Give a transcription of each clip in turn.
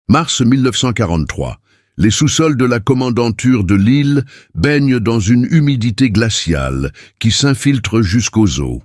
Mars 1943. Les sous-sols de la commandanture de Lille baignent dans une humidité glaciale qui s'infiltre jusqu'aux os.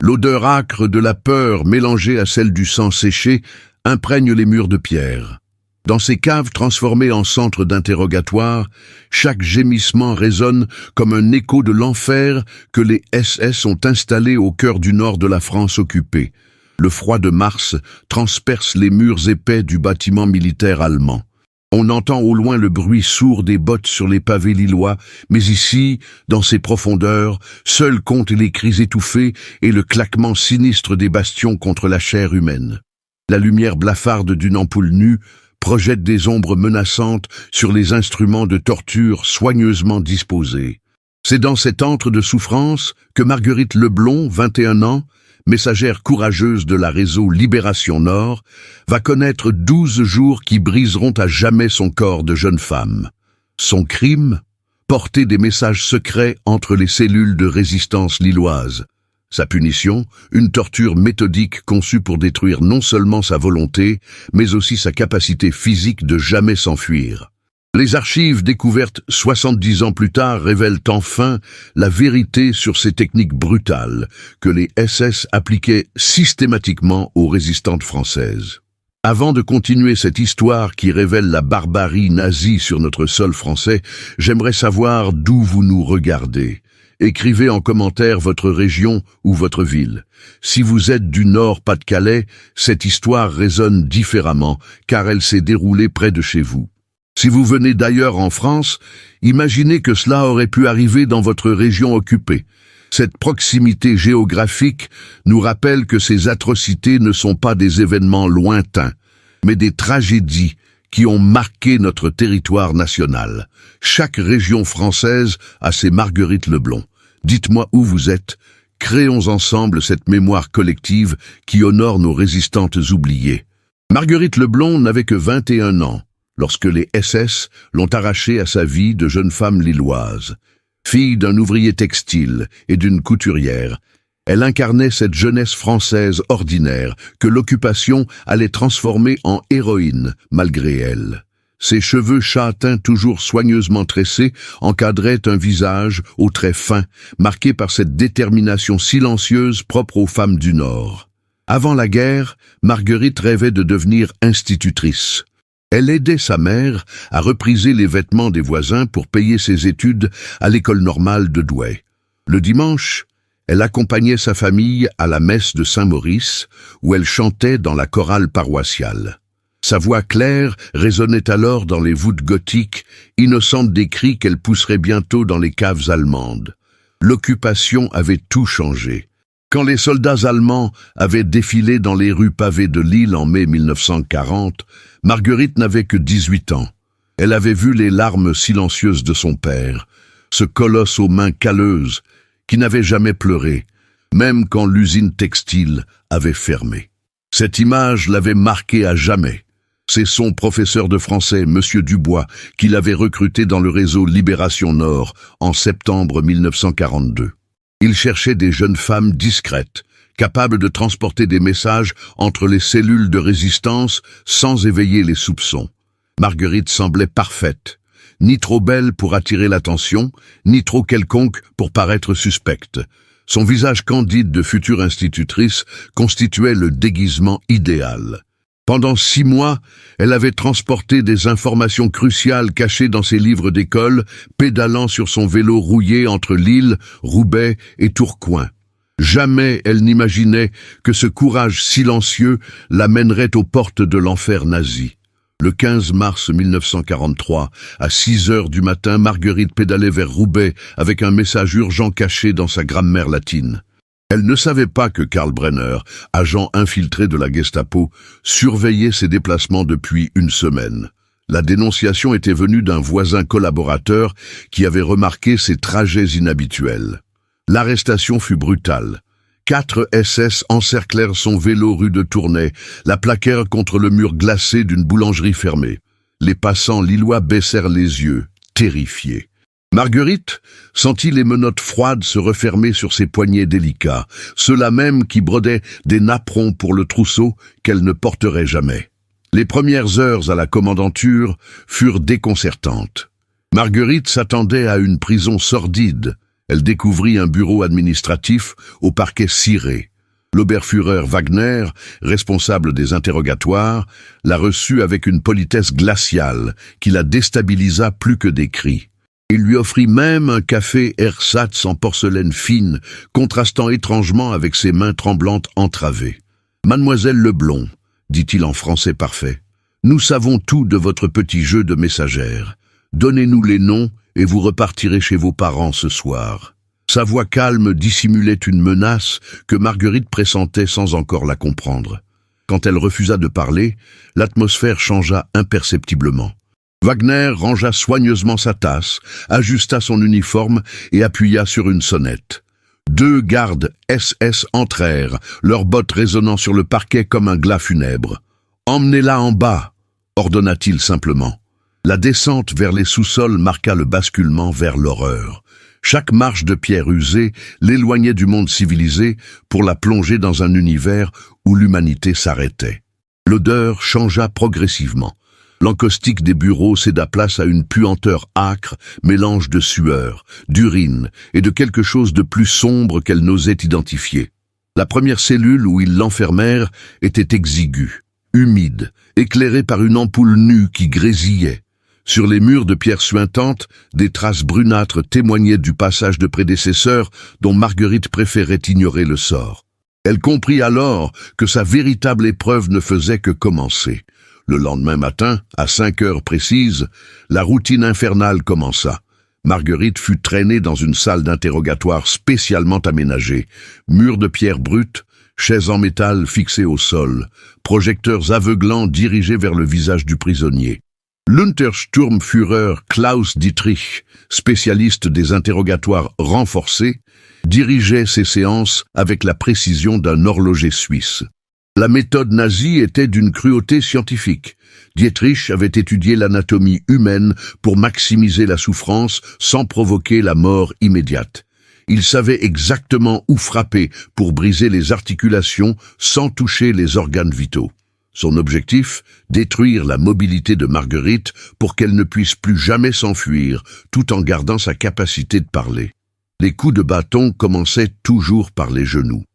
L'odeur âcre de la peur mélangée à celle du sang séché imprègne les murs de pierre. Dans ces caves transformées en centres d'interrogatoire, chaque gémissement résonne comme un écho de l'enfer que les SS ont installé au cœur du nord de la France occupée. Le froid de mars transperce les murs épais du bâtiment militaire allemand. On entend au loin le bruit sourd des bottes sur les pavés lillois, mais ici, dans ces profondeurs, seuls comptent les cris étouffés et le claquement sinistre des bastions contre la chair humaine. La lumière blafarde d'une ampoule nue projette des ombres menaçantes sur les instruments de torture soigneusement disposés. C'est dans cet antre de souffrance que Marguerite Leblond, 21 ans, messagère courageuse de la réseau Libération Nord, va connaître 12 jours qui briseront à jamais son corps de jeune femme. Son crime? Porter des messages secrets entre les cellules de résistance lilloises. Sa punition? Une torture méthodique conçue pour détruire non seulement sa volonté, mais aussi sa capacité physique de jamais s'enfuir. Les archives découvertes 70 ans plus tard révèlent enfin la vérité sur ces techniques brutales que les SS appliquaient systématiquement aux résistantes françaises. Avant de continuer cette histoire qui révèle la barbarie nazie sur notre sol français, j'aimerais savoir d'où vous nous regardez. Écrivez en commentaire votre région ou votre ville. Si vous êtes du Nord-Pas-de-Calais, cette histoire résonne différemment car elle s'est déroulée près de chez vous. Si vous venez d'ailleurs en France, imaginez que cela aurait pu arriver dans votre région occupée. Cette proximité géographique nous rappelle que ces atrocités ne sont pas des événements lointains, mais des tragédies qui ont marqué notre territoire national. Chaque région française a ses Marguerite Leblond. Dites-moi où vous êtes, créons ensemble cette mémoire collective qui honore nos résistantes oubliées. Marguerite Leblond n'avait que 21 ans. Lorsque les SS l'ont arrachée à sa vie de jeune femme lilloise. Fille d'un ouvrier textile et d'une couturière, elle incarnait cette jeunesse française ordinaire que l'occupation allait transformer en héroïne malgré elle. Ses cheveux châtains toujours soigneusement tressés encadraient un visage aux traits fins, marqué par cette détermination silencieuse propre aux femmes du Nord. Avant la guerre, Marguerite rêvait de devenir institutrice. Elle aidait sa mère à repriser les vêtements des voisins pour payer ses études à l'école normale de Douai. Le dimanche, elle accompagnait sa famille à la messe de Saint-Maurice, où elle chantait dans la chorale paroissiale. Sa voix claire résonnait alors dans les voûtes gothiques, innocente des cris qu'elle pousserait bientôt dans les caves allemandes. L'occupation avait tout changé. Quand les soldats allemands avaient défilé dans les rues pavées de Lille en mai 1940, Marguerite n'avait que 18 ans. Elle avait vu les larmes silencieuses de son père, ce colosse aux mains calleuses, qui n'avait jamais pleuré, même quand l'usine textile avait fermé. Cette image l'avait marqué à jamais. C'est son professeur de français, M. Dubois, qui l'avait recruté dans le réseau Libération Nord en septembre 1942. Il cherchait des jeunes femmes discrètes, capables de transporter des messages entre les cellules de résistance sans éveiller les soupçons. Marguerite semblait parfaite, ni trop belle pour attirer l'attention, ni trop quelconque pour paraître suspecte. Son visage candide de future institutrice constituait le déguisement idéal. Pendant 6 mois, elle avait transporté des informations cruciales cachées dans ses livres d'école, pédalant sur son vélo rouillé entre Lille, Roubaix et Tourcoing. Jamais elle n'imaginait que ce courage silencieux la mènerait aux portes de l'enfer nazi. Le 15 mars 1943, à 6 heures du matin, Marguerite pédalait vers Roubaix avec un message urgent caché dans sa grammaire latine. Elle ne savait pas que Karl Brenner, agent infiltré de la Gestapo, surveillait ses déplacements depuis une semaine. La dénonciation était venue d'un voisin collaborateur qui avait remarqué ses trajets inhabituels. L'arrestation fut brutale. 4 SS encerclèrent son vélo rue de Tournai, la plaquèrent contre le mur glacé d'une boulangerie fermée. Les passants lillois baissèrent les yeux, terrifiés. Marguerite sentit les menottes froides se refermer sur ses poignets délicats, ceux-là même qui brodaient des napperons pour le trousseau qu'elle ne porterait jamais. Les premières heures à la commandanture furent déconcertantes. Marguerite s'attendait à une prison sordide. Elle découvrit un bureau administratif au parquet ciré. L'Oberführer Wagner, responsable des interrogatoires, la reçut avec une politesse glaciale qui la déstabilisa plus que des cris. Il lui offrit même un café ersatz en porcelaine fine, contrastant étrangement avec ses mains tremblantes entravées. « Mademoiselle Leblond, dit-il en français parfait, nous savons tout de votre petit jeu de messagère. Donnez-nous les noms et vous repartirez chez vos parents ce soir. » Sa voix calme dissimulait une menace que Marguerite pressentait sans encore la comprendre. Quand elle refusa de parler, l'atmosphère changea imperceptiblement. Wagner rangea soigneusement sa tasse, ajusta son uniforme et appuya sur une sonnette. 2 gardes SS entrèrent, leurs bottes résonnant sur le parquet comme un glas funèbre. « Emmenez-la en bas !» ordonna-t-il simplement. La descente vers les sous-sols marqua le basculement vers l'horreur. Chaque marche de pierre usée l'éloignait du monde civilisé pour la plonger dans un univers où l'humanité s'arrêtait. L'odeur changea progressivement. L'encaustique des bureaux céda place à une puanteur âcre, mélange de sueur, d'urine et de quelque chose de plus sombre qu'elle n'osait identifier. La première cellule où ils l'enfermèrent était exiguë, humide, éclairée par une ampoule nue qui grésillait. Sur les murs de pierre suintante, des traces brunâtres témoignaient du passage de prédécesseurs dont Marguerite préférait ignorer le sort. Elle comprit alors que sa véritable épreuve ne faisait que commencer. Le lendemain matin, à 5 heures précises, la routine infernale commença. Marguerite fut traînée dans une salle d'interrogatoire spécialement aménagée. Murs de pierre brute, chaises en métal fixées au sol, projecteurs aveuglants dirigés vers le visage du prisonnier. L'Untersturmführer Klaus Dietrich, spécialiste des interrogatoires renforcés, dirigeait ces séances avec la précision d'un horloger suisse. La méthode nazie était d'une cruauté scientifique. Dietrich avait étudié l'anatomie humaine pour maximiser la souffrance sans provoquer la mort immédiate. Il savait exactement où frapper pour briser les articulations sans toucher les organes vitaux. Son objectif, détruire la mobilité de Marguerite pour qu'elle ne puisse plus jamais s'enfuir, tout en gardant sa capacité de parler. Les coups de bâton commençaient toujours par les genoux.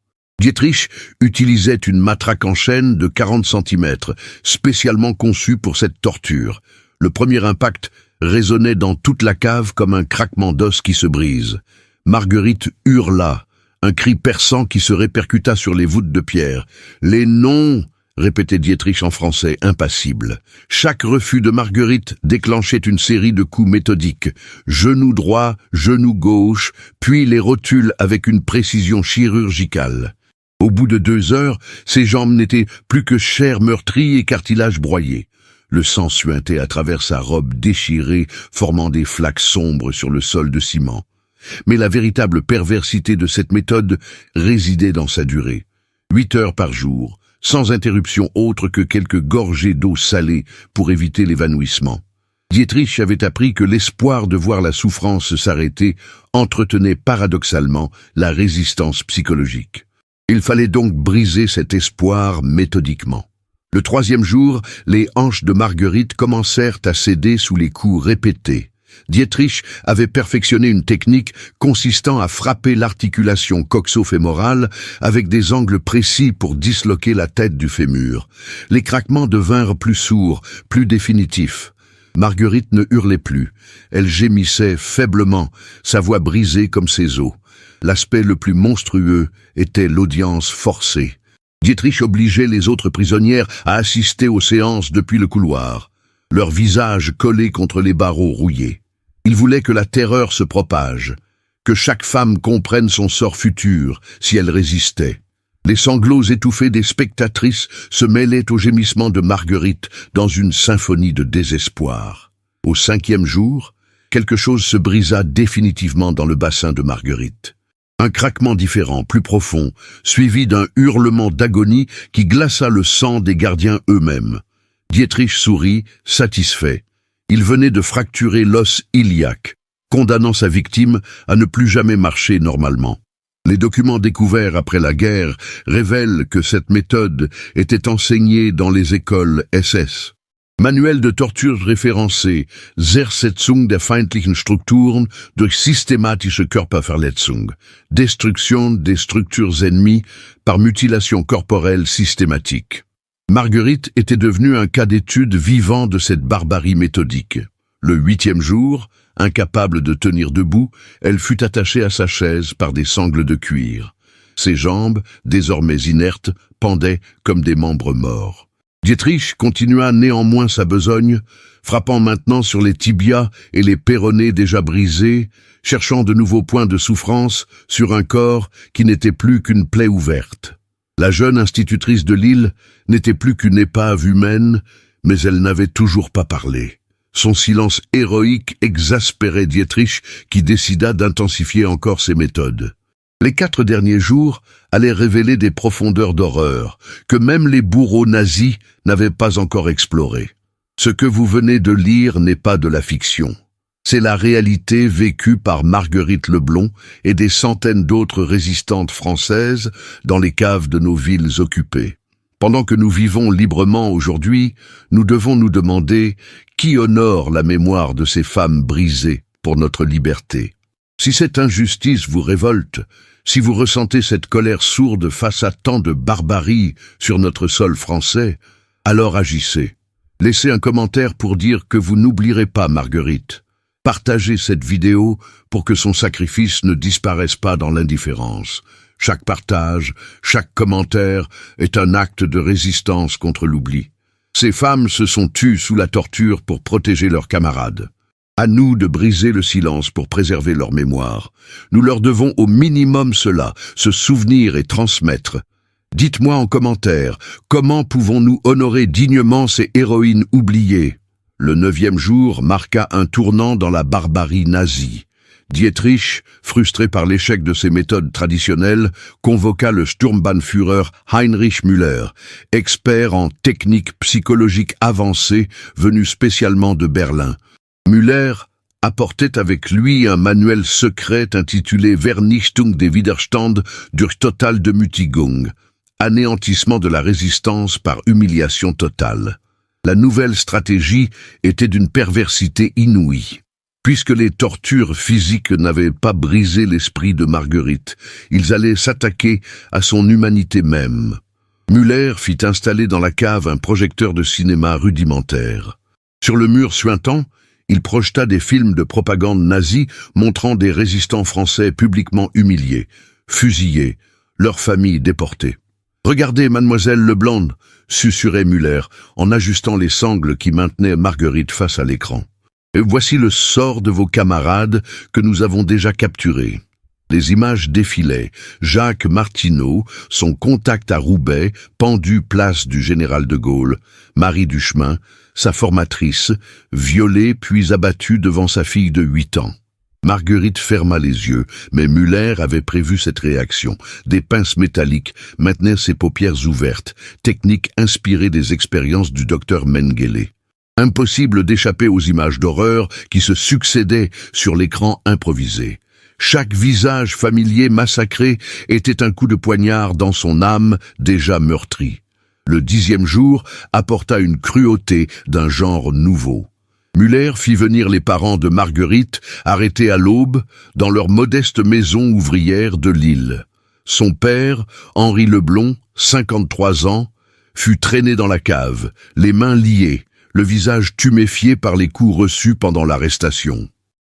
Dietrich utilisait une matraque en chêne de 40 cm, spécialement conçue pour cette torture. Le premier impact résonnait dans toute la cave comme un craquement d'os qui se brise. Marguerite hurla, un cri perçant qui se répercuta sur les voûtes de pierre. « Les noms !» répétait Dietrich en français, impassible. Chaque refus de Marguerite déclenchait une série de coups méthodiques. Genou droit, genou gauche, puis les rotules avec une précision chirurgicale. Au bout de 2 heures, ses jambes n'étaient plus que chair meurtrie et cartilage broyé. Le sang suintait à travers sa robe déchirée, formant des flaques sombres sur le sol de ciment. Mais la véritable perversité de cette méthode résidait dans sa durée. 8 heures par jour, sans interruption autre que quelques gorgées d'eau salée pour éviter l'évanouissement. Dietrich avait appris que l'espoir de voir la souffrance s'arrêter entretenait paradoxalement la résistance psychologique. Il fallait donc briser cet espoir méthodiquement. Le 3e jour, les hanches de Marguerite commencèrent à céder sous les coups répétés. Dietrich avait perfectionné une technique consistant à frapper l'articulation coxo-fémorale avec des angles précis pour disloquer la tête du fémur. Les craquements devinrent plus sourds, plus définitifs. Marguerite ne hurlait plus. Elle gémissait faiblement, sa voix brisée comme ses os. L'aspect le plus monstrueux était l'audience forcée. Dietrich obligeait les autres prisonnières à assister aux séances depuis le couloir, leurs visages collés contre les barreaux rouillés. Il voulait que la terreur se propage, que chaque femme comprenne son sort futur si elle résistait. Les sanglots étouffés des spectatrices se mêlaient aux gémissements de Marguerite dans une symphonie de désespoir. Au 5e jour, quelque chose se brisa définitivement dans le bassin de Marguerite. Un craquement différent, plus profond, suivi d'un hurlement d'agonie qui glaça le sang des gardiens eux-mêmes. Dietrich sourit, satisfait. Il venait de fracturer l'os iliaque, condamnant sa victime à ne plus jamais marcher normalement. Les documents découverts après la guerre révèlent que cette méthode était enseignée dans les écoles SS. Manuel de torture référencé, Zersetzung der feindlichen Strukturen durch systematische Körperverletzung, destruction des structures ennemies par mutilation corporelle systématique. Marguerite était devenue un cas d'étude vivant de cette barbarie méthodique. Le 8e jour, incapable de tenir debout, elle fut attachée à sa chaise par des sangles de cuir. Ses jambes, désormais inertes, pendaient comme des membres morts. Dietrich continua néanmoins sa besogne, frappant maintenant sur les tibias et les péronés déjà brisés, cherchant de nouveaux points de souffrance sur un corps qui n'était plus qu'une plaie ouverte. La jeune institutrice de Lille n'était plus qu'une épave humaine, mais elle n'avait toujours pas parlé. Son silence héroïque exaspérait Dietrich, qui décida d'intensifier encore ses méthodes. Les 4 derniers jours allaient révéler des profondeurs d'horreur que même les bourreaux nazis n'avaient pas encore explorées. Ce que vous venez de lire n'est pas de la fiction. C'est la réalité vécue par Marguerite Leblond et des centaines d'autres résistantes françaises dans les caves de nos villes occupées. Pendant que nous vivons librement aujourd'hui, nous devons nous demander qui honore la mémoire de ces femmes brisées pour notre liberté. Si cette injustice vous révolte, si vous ressentez cette colère sourde face à tant de barbarie sur notre sol français, alors agissez. Laissez un commentaire pour dire que vous n'oublierez pas Marguerite. Partagez cette vidéo pour que son sacrifice ne disparaisse pas dans l'indifférence. Chaque partage, chaque commentaire est un acte de résistance contre l'oubli. Ces femmes se sont tues sous la torture pour protéger leurs camarades. À nous de briser le silence pour préserver leur mémoire. Nous leur devons au minimum cela, se souvenir et transmettre. Dites-moi en commentaire, comment pouvons-nous honorer dignement ces héroïnes oubliées? Le 9e jour marqua un tournant dans la barbarie nazie. Dietrich, frustré par l'échec de ses méthodes traditionnelles, convoqua le Sturmbannführer Heinrich Müller, expert en technique psychologique avancée venu spécialement de Berlin. Müller apportait avec lui un manuel secret intitulé Vernichtung des Widerstand durch totale Demütigung, anéantissement de la résistance par humiliation totale. La nouvelle stratégie était d'une perversité inouïe. Puisque les tortures physiques n'avaient pas brisé l'esprit de Marguerite, ils allaient s'attaquer à son humanité même. Müller fit installer dans la cave un projecteur de cinéma rudimentaire. Sur le mur suintant, il projeta des films de propagande nazie montrant des résistants français publiquement humiliés, fusillés, leurs familles déportées. « Regardez, mademoiselle Leblond !» susurrait Müller, en ajustant les sangles qui maintenaient Marguerite face à l'écran. « Et voici le sort de vos camarades que nous avons déjà capturés. » Les images défilaient. Jacques Martineau, son contact à Roubaix, pendu place du Général de Gaulle. Marie Duchemin, sa formatrice, violée puis abattue devant sa fille de 8 ans. Marguerite ferma les yeux, mais Müller avait prévu cette réaction. Des pinces métalliques maintenaient ses paupières ouvertes, technique inspirée des expériences du docteur Mengele. Impossible d'échapper aux images d'horreur qui se succédaient sur l'écran improvisé. Chaque visage familier massacré était un coup de poignard dans son âme déjà meurtrie. Le 10e jour apporta une cruauté d'un genre nouveau. Müller fit venir les parents de Marguerite, arrêtés à l'aube, dans leur modeste maison ouvrière de Lille. Son père, Henri Leblond, 53 ans, fut traîné dans la cave, les mains liées, le visage tuméfié par les coups reçus pendant l'arrestation.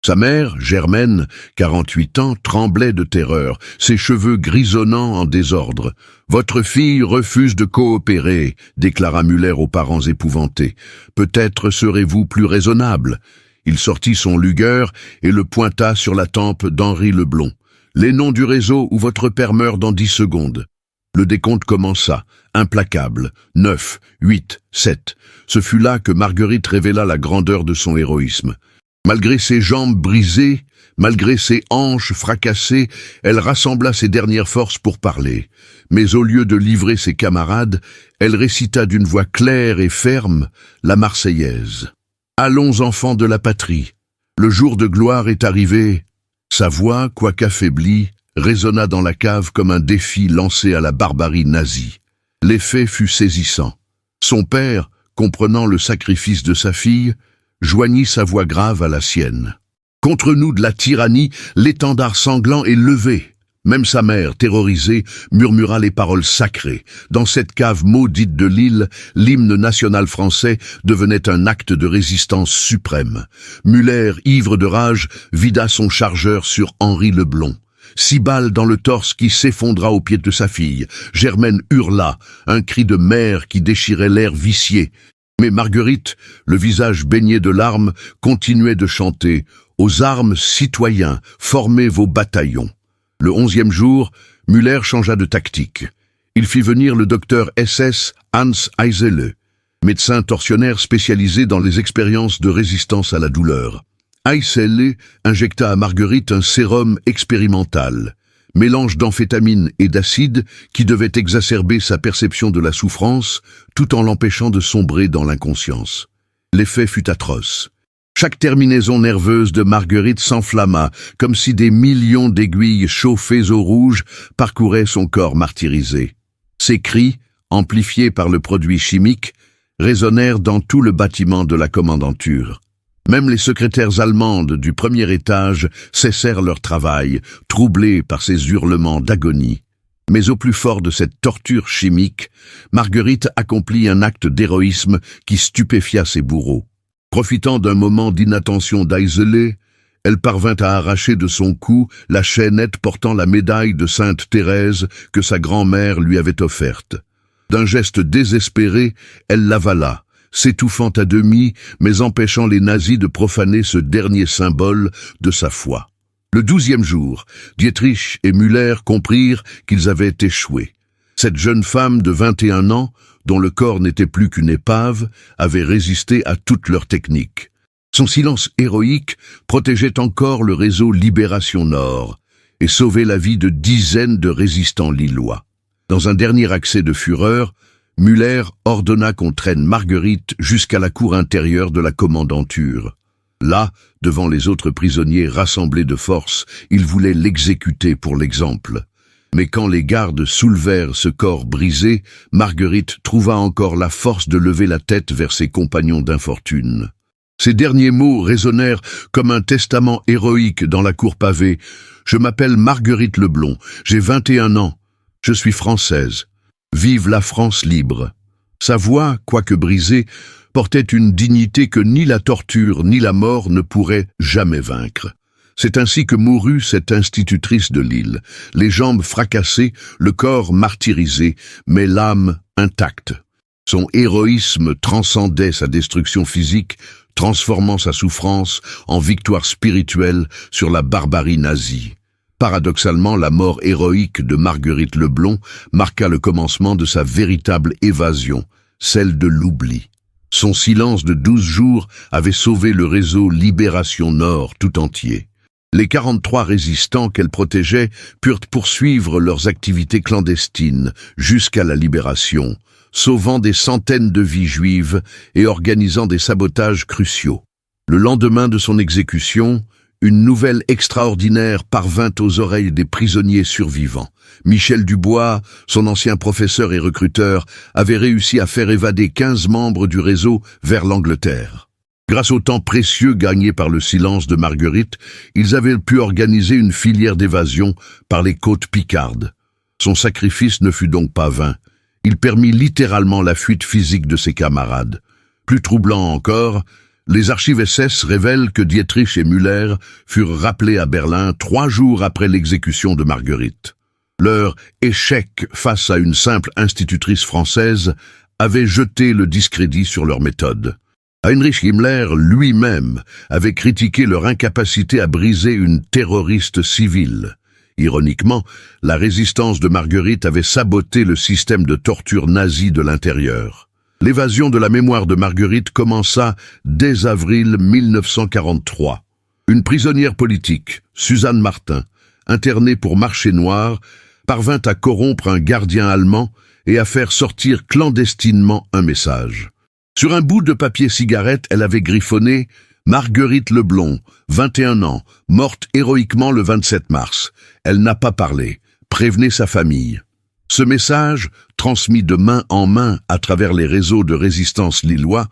Sa mère, Germaine, 48 ans, tremblait de terreur, ses cheveux grisonnants en désordre. « Votre fille refuse de coopérer », déclara Müller aux parents épouvantés. « Peut-être serez-vous plus raisonnable. » Il sortit son Luger et le pointa sur la tempe d'Henri Leblond. « Les noms du réseau où votre père meurt dans 10 secondes. » Le décompte commença, implacable. 9, 8, 7. Ce fut là que Marguerite révéla la grandeur de son héroïsme. Malgré ses jambes brisées, malgré ses hanches fracassées, elle rassembla ses dernières forces pour parler. Mais au lieu de livrer ses camarades, elle récita d'une voix claire et ferme la Marseillaise. « Allons, enfants de la patrie, le jour de gloire est arrivé. » Sa voix, quoiqu'affaiblie, résonna dans la cave comme un défi lancé à la barbarie nazie. L'effet fut saisissant. Son père, comprenant le sacrifice de sa fille, joignit sa voix grave à la sienne. Contre nous de la tyrannie, l'étendard sanglant est levé. Même sa mère, terrorisée, murmura les paroles sacrées. Dans cette cave maudite de Lille, l'hymne national français devenait un acte de résistance suprême. Muller, ivre de rage, vida son chargeur sur Henri Leblond. 6 balles dans le torse qui s'effondra aux pieds de sa fille. Germaine hurla, un cri de mère qui déchirait l'air vicié. Mais Marguerite, le visage baigné de larmes, continuait de chanter « Aux armes, citoyens, formez vos bataillons ». Le 11e jour, Muller changea de tactique. Il fit venir le docteur SS Hans Eisele, médecin tortionnaire spécialisé dans les expériences de résistance à la douleur. Eisele injecta à Marguerite un sérum expérimental, mélange d'amphétamine et d'acide qui devait exacerber sa perception de la souffrance tout en l'empêchant de sombrer dans l'inconscience. L'effet fut atroce. Chaque terminaison nerveuse de Marguerite s'enflamma, comme si des millions d'aiguilles chauffées au rouge parcouraient son corps martyrisé. Ses cris, amplifiés par le produit chimique, résonnèrent dans tout le bâtiment de la commandanture. Même les secrétaires allemandes du premier étage cessèrent leur travail, troublés par ces hurlements d'agonie. Mais au plus fort de cette torture chimique, Marguerite accomplit un acte d'héroïsme qui stupéfia ses bourreaux. Profitant d'un moment d'inattention d'Eisele, elle parvint à arracher de son cou la chaînette portant la médaille de Sainte Thérèse que sa grand-mère lui avait offerte. D'un geste désespéré, elle l'avala, s'étouffant à demi, mais empêchant les nazis de profaner ce dernier symbole de sa foi. Le 12e jour, Dietrich et Müller comprirent qu'ils avaient échoué. Cette jeune femme de 21 ans, dont le corps n'était plus qu'une épave, avait résisté à toutes leurs techniques. Son silence héroïque protégeait encore le réseau Libération Nord et sauvait la vie de dizaines de résistants lillois. Dans un dernier accès de fureur, Müller ordonna qu'on traîne Marguerite jusqu'à la cour intérieure de la commandanture. Là, devant les autres prisonniers rassemblés de force, il voulait l'exécuter pour l'exemple. Mais quand les gardes soulevèrent ce corps brisé, Marguerite trouva encore la force de lever la tête vers ses compagnons d'infortune. Ces derniers mots résonnèrent comme un testament héroïque dans la cour pavée. « Je m'appelle Marguerite Leblond, j'ai 21 ans, je suis française. Vive la France libre !» Sa voix, quoique brisée, portait une dignité que ni la torture ni la mort ne pourraient jamais vaincre. C'est ainsi que mourut cette institutrice de Lille, les jambes fracassées, le corps martyrisé, mais l'âme intacte. Son héroïsme transcendait sa destruction physique, transformant sa souffrance en victoire spirituelle sur la barbarie nazie. Paradoxalement, la mort héroïque de Marguerite Leblond marqua le commencement de sa véritable évasion, celle de l'oubli. Son silence de 12 jours avait sauvé le réseau Libération Nord tout entier. Les 43 résistants qu'elle protégeait purent poursuivre leurs activités clandestines jusqu'à la libération, sauvant des centaines de vies juives et organisant des sabotages cruciaux. Le lendemain de son exécution, une nouvelle extraordinaire parvint aux oreilles des prisonniers survivants. Michel Dubois, son ancien professeur et recruteur, avait réussi à faire évader 15 membres du réseau vers l'Angleterre. Grâce au temps précieux gagné par le silence de Marguerite, ils avaient pu organiser une filière d'évasion par les côtes picardes. Son sacrifice ne fut donc pas vain. Il permit littéralement la fuite physique de ses camarades. Plus troublant encore, les archives SS révèlent que Dietrich et Müller furent rappelés à Berlin 3 jours après l'exécution de Marguerite. Leur échec face à une simple institutrice française avait jeté le discrédit sur leur méthode. Heinrich Himmler lui-même avait critiqué leur incapacité à briser une terroriste civile. Ironiquement, la résistance de Marguerite avait saboté le système de torture nazi de l'intérieur. L'évasion de la mémoire de Marguerite commença dès avril 1943. Une prisonnière politique, Suzanne Martin, internée pour marché noir, parvint à corrompre un gardien allemand et à faire sortir clandestinement un message. Sur un bout de papier cigarette, elle avait griffonné « Marguerite Leblond, 21 ans, morte héroïquement le 27 mars. Elle n'a pas parlé. Prévenez sa famille. » Ce message, transmis de main en main à travers les réseaux de résistance lillois,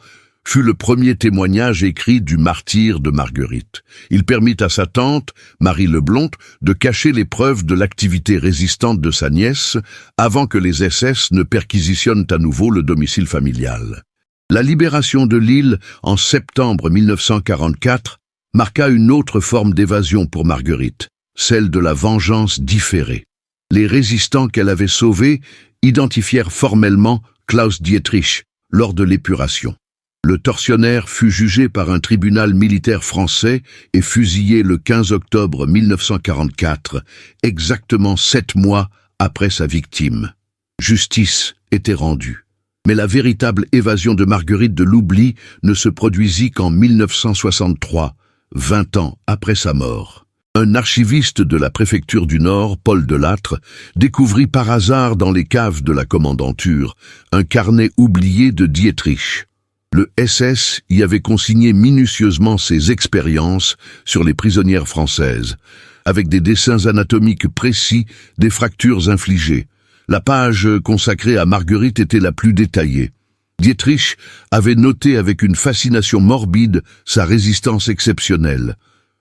fut le premier témoignage écrit du martyre de Marguerite. Il permit à sa tante, Marie Leblond, de cacher les preuves de l'activité résistante de sa nièce avant que les SS ne perquisitionnent à nouveau le domicile familial. La libération de Lille en septembre 1944 marqua une autre forme d'évasion pour Marguerite, celle de la vengeance différée. Les résistants qu'elle avait sauvés identifièrent formellement Klaus Dietrich lors de l'épuration. Le tortionnaire fut jugé par un tribunal militaire français et fusillé le 15 octobre 1944, exactement 7 mois après sa victime. Justice était rendue. Mais la véritable évasion de Marguerite de l'oubli ne se produisit qu'en 1963, 20 ans après sa mort. Un archiviste de la préfecture du Nord, Paul Delattre, découvrit par hasard dans les caves de la commandanture un carnet oublié de Dietrich. Le SS y avait consigné minutieusement ses expériences sur les prisonnières françaises, avec des dessins anatomiques précis des fractures infligées. La page consacrée à Marguerite était la plus détaillée. Dietrich avait noté avec une fascination morbide sa résistance exceptionnelle.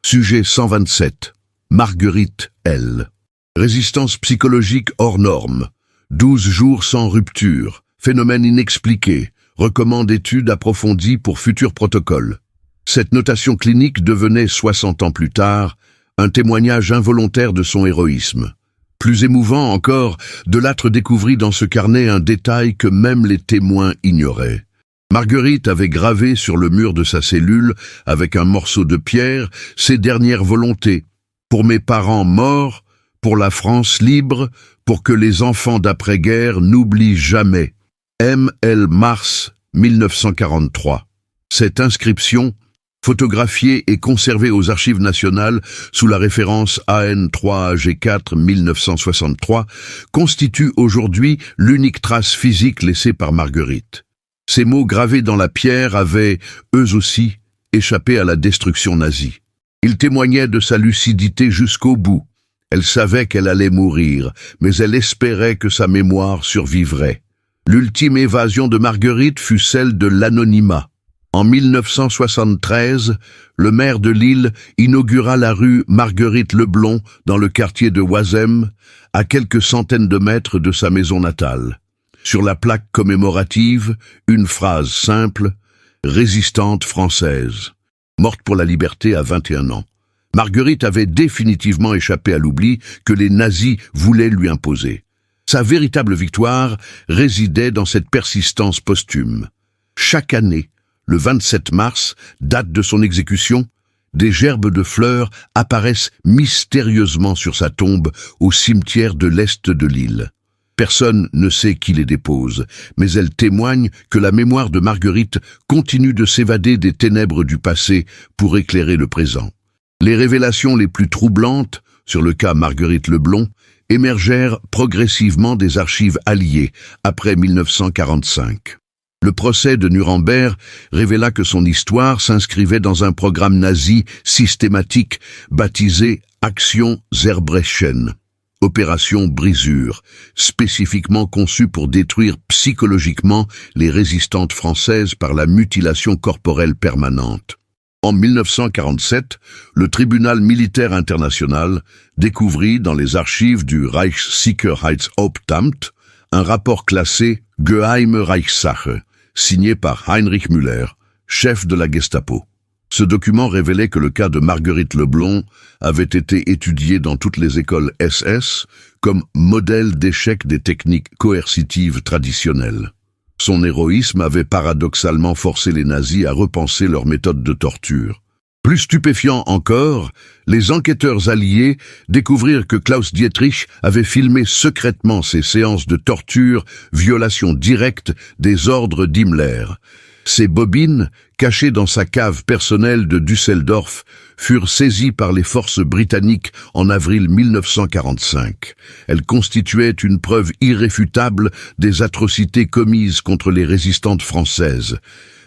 Sujet 127. Marguerite, elle. Résistance psychologique hors norme. 12 jours sans rupture. Phénomène inexpliqué. Recommande étude approfondie pour futurs protocoles. Cette notation clinique devenait, 60 ans plus tard, un témoignage involontaire de son héroïsme. Plus émouvant encore, Delattre découvrit dans ce carnet un détail que même les témoins ignoraient. Marguerite avait gravé sur le mur de sa cellule, avec un morceau de pierre, ses dernières volontés. Pour mes parents morts, pour la France libre, pour que les enfants d'après-guerre n'oublient jamais. M.L. Mars 1943. Cette inscription, photographiée et conservée aux Archives nationales sous la référence AN3AG4 1963, constitue aujourd'hui l'unique trace physique laissée par Marguerite. Ces mots gravés dans la pierre avaient, eux aussi, échappé à la destruction nazie. Ils témoignaient de sa lucidité jusqu'au bout. Elle savait qu'elle allait mourir, mais elle espérait que sa mémoire survivrait. L'ultime évasion de Marguerite fut celle de l'anonymat. En 1973, le maire de Lille inaugura la rue Marguerite Leblond dans le quartier de Oisem, à quelques centaines de mètres de sa maison natale. Sur la plaque commémorative, une phrase simple, « Résistante française », morte pour la liberté à 21 ans. Marguerite avait définitivement échappé à l'oubli que les nazis voulaient lui imposer. Sa véritable victoire résidait dans cette persistance posthume. Chaque année, le 27 mars, date de son exécution, des gerbes de fleurs apparaissent mystérieusement sur sa tombe au cimetière de l'Est de Lille. Personne ne sait qui les dépose, mais elles témoignent que la mémoire de Marguerite continue de s'évader des ténèbres du passé pour éclairer le présent. Les révélations les plus troublantes, sur le cas Marguerite Leblond, émergèrent progressivement des archives alliées après 1945. Le procès de Nuremberg révéla que son histoire s'inscrivait dans un programme nazi systématique baptisé Action Zerbrechen, opération brisure, spécifiquement conçue pour détruire psychologiquement les résistantes françaises par la mutilation corporelle permanente. En 1947, le tribunal militaire international découvrit dans les archives du Reichssicherheitshauptamt un rapport classé Geheime Reichssache, signé par Heinrich Müller, chef de la Gestapo. Ce document révélait que le cas de Marguerite Leblond avait été étudié dans toutes les écoles SS comme modèle d'échec des techniques coercitives traditionnelles. Son héroïsme avait paradoxalement forcé les nazis à repenser leurs méthodes de torture. Plus stupéfiant encore, les enquêteurs alliés découvrirent que Klaus Dietrich avait filmé secrètement ces séances de torture, violation directe des ordres d'Himmler. Ces bobines, cachées dans sa cave personnelle de Düsseldorf, furent saisies par les forces britanniques en avril 1945. Elles constituaient une preuve irréfutable des atrocités commises contre les résistantes françaises.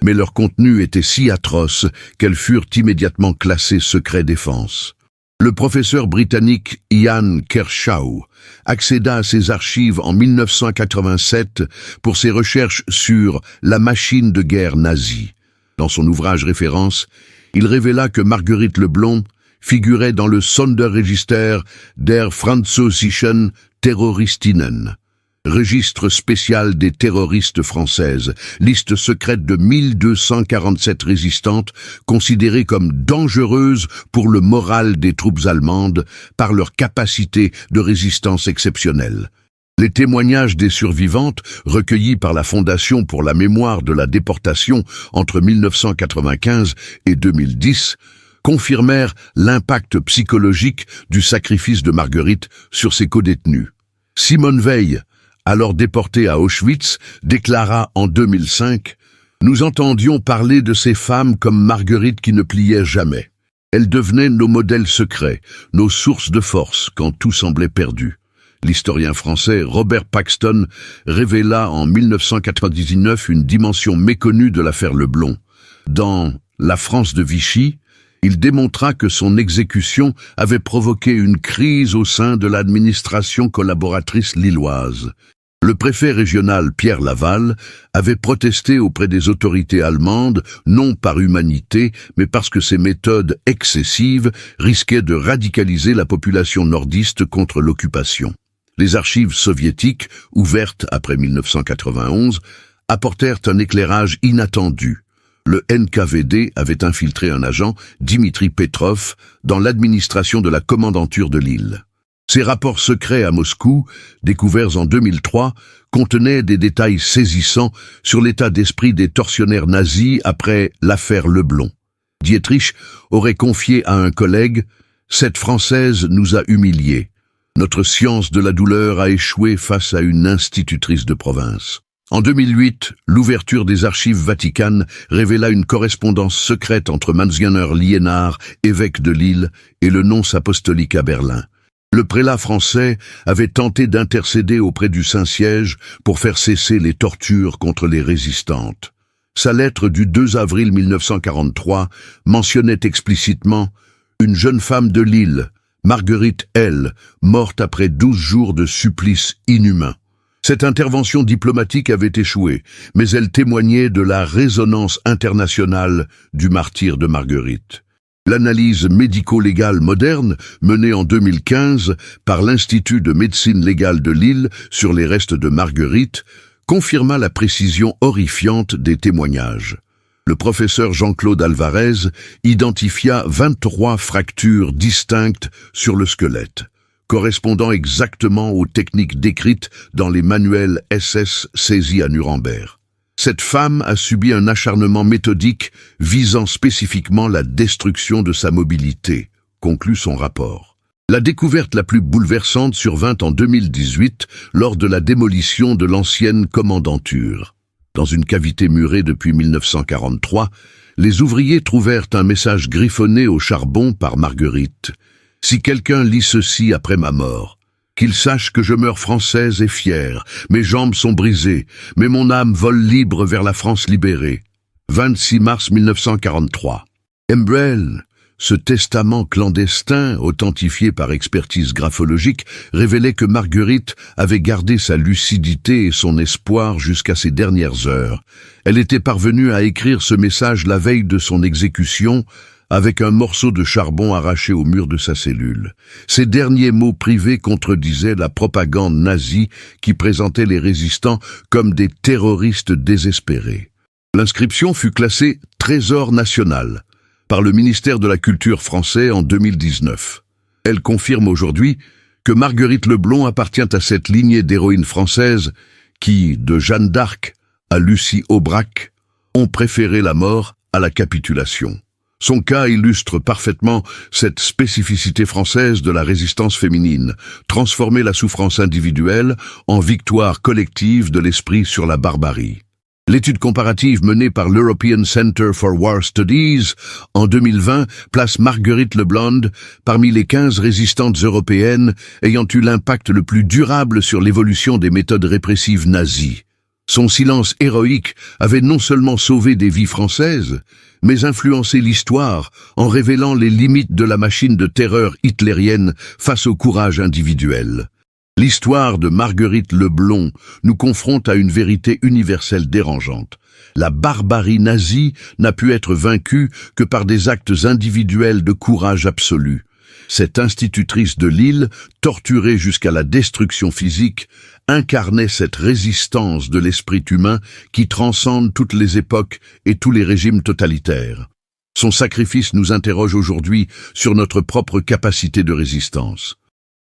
Mais leur contenu était si atroce qu'elles furent immédiatement classées secret défense. Le professeur britannique Ian Kershaw accéda à ces archives en 1987 pour ses recherches sur la machine de guerre nazie. Dans son ouvrage référence, il révéla que Marguerite Leblond figurait dans le Sonderregister der französischen Terroristinnen, registre spécial des terroristes françaises, liste secrète de 1247 résistantes considérées comme dangereuses pour le moral des troupes allemandes par leur capacité de résistance exceptionnelle. Les témoignages des survivantes, recueillis par la Fondation pour la mémoire de la déportation entre 1995 et 2010, confirmèrent l'impact psychologique du sacrifice de Marguerite sur ses codétenus. Simone Veil, alors déportée à Auschwitz, déclara en 2005 « Nous entendions parler de ces femmes comme Marguerite qui ne pliaient jamais. Elles devenaient nos modèles secrets, nos sources de force quand tout semblait perdu. » L'historien français Robert Paxton révéla en 1999 une dimension méconnue de l'affaire Leblond. Dans « La France de Vichy », il démontra que son exécution avait provoqué une crise au sein de l'administration collaboratrice lilloise. Le préfet régional Pierre Laval avait protesté auprès des autorités allemandes, non par humanité, mais parce que ces méthodes excessives risquaient de radicaliser la population nordiste contre l'occupation. Les archives soviétiques, ouvertes après 1991, apportèrent un éclairage inattendu. Le NKVD avait infiltré un agent, Dimitri Petrov, dans l'administration de la commandanture de Lille. Ces rapports secrets à Moscou, découverts en 2003, contenaient des détails saisissants sur l'état d'esprit des tortionnaires nazis après l'affaire Leblond. Dietrich aurait confié à un collègue « Cette Française nous a humiliés. Notre science de la douleur a échoué face à une institutrice de province. » En 2008, l'ouverture des archives vaticanes révéla une correspondance secrète entre Mansgarner Liénard, évêque de Lille, et le nonce apostolique à Berlin. Le prélat français avait tenté d'intercéder auprès du Saint-Siège pour faire cesser les tortures contre les résistantes. Sa lettre du 2 avril 1943 mentionnait explicitement « Une jeune femme de Lille, Marguerite L., morte après 12 jours de supplice inhumain. » Cette intervention diplomatique avait échoué, mais elle témoignait de la résonance internationale du martyre de Marguerite. L'analyse médico-légale moderne, menée en 2015 par l'Institut de médecine légale de Lille sur les restes de Marguerite, confirma la précision horrifiante des témoignages. Le professeur Jean-Claude Alvarez identifia 23 fractures distinctes sur le squelette, correspondant exactement aux techniques décrites dans les manuels SS saisis à Nuremberg. Cette femme a subi un acharnement méthodique visant spécifiquement la destruction de sa mobilité, conclut son rapport. La découverte la plus bouleversante survint en 2018 lors de la démolition de l'ancienne commandanture. Dans une cavité murée depuis 1943, les ouvriers trouvèrent un message griffonné au charbon par Marguerite. « Si quelqu'un lit ceci après ma mort, qu'il sache que je meurs française et fière, mes jambes sont brisées, mais mon âme vole libre vers la France libérée. » 26 mars 1943. Embrel, ce testament clandestin, authentifié par expertise graphologique, révélait que Marguerite avait gardé sa lucidité et son espoir jusqu'à ses dernières heures. Elle était parvenue à écrire ce message la veille de son exécution, avec un morceau de charbon arraché au mur de sa cellule. Ces derniers mots privés contredisaient la propagande nazie qui présentait les résistants comme des terroristes désespérés. L'inscription fut classée « Trésor national » par le ministère de la Culture français en 2019. Elle confirme aujourd'hui que Marguerite Leblond appartient à cette lignée d'héroïnes françaises qui, de Jeanne d'Arc à Lucie Aubrac, ont préféré la mort à la capitulation. Son cas illustre parfaitement cette spécificité française de la résistance féminine, transformer la souffrance individuelle en victoire collective de l'esprit sur la barbarie. L'étude comparative menée par l'European Center for War Studies en 2020 place Marguerite Leblanc parmi les 15 résistantes européennes ayant eu l'impact le plus durable sur l'évolution des méthodes répressives nazies. Son silence héroïque avait non seulement sauvé des vies françaises, mais influencé l'histoire en révélant les limites de la machine de terreur hitlérienne face au courage individuel. L'histoire de Marguerite Leblanc nous confronte à une vérité universelle dérangeante. La barbarie nazie n'a pu être vaincue que par des actes individuels de courage absolu. Cette institutrice de Lille, torturée jusqu'à la destruction physique, incarnait cette résistance de l'esprit humain qui transcende toutes les époques et tous les régimes totalitaires. Son sacrifice nous interroge aujourd'hui sur notre propre capacité de résistance.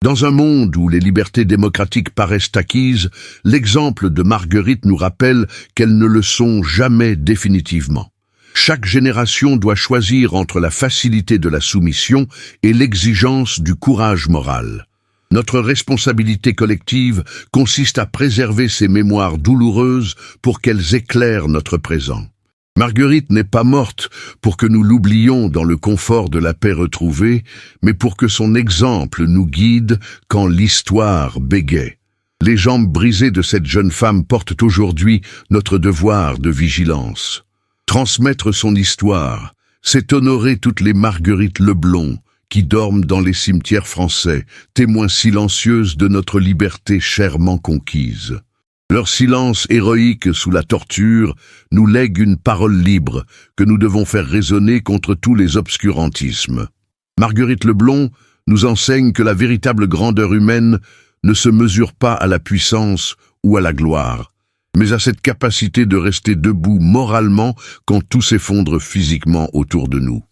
Dans un monde où les libertés démocratiques paraissent acquises, l'exemple de Marguerite nous rappelle qu'elles ne le sont jamais définitivement. Chaque génération doit choisir entre la facilité de la soumission et l'exigence du courage moral. Notre responsabilité collective consiste à préserver ces mémoires douloureuses pour qu'elles éclairent notre présent. Marguerite n'est pas morte pour que nous l'oublions dans le confort de la paix retrouvée, mais pour que son exemple nous guide quand l'histoire bégaie. Les jambes brisées de cette jeune femme portent aujourd'hui notre devoir de vigilance. Transmettre son histoire, c'est honorer toutes les Marguerite Leblanc qui dorment dans les cimetières français, témoins silencieuses de notre liberté chèrement conquise. Leur silence héroïque sous la torture nous lègue une parole libre que nous devons faire résonner contre tous les obscurantismes. Marguerite Leblanc nous enseigne que la véritable grandeur humaine ne se mesure pas à la puissance ou à la gloire, mais à cette capacité de rester debout moralement quand tout s'effondre physiquement autour de nous.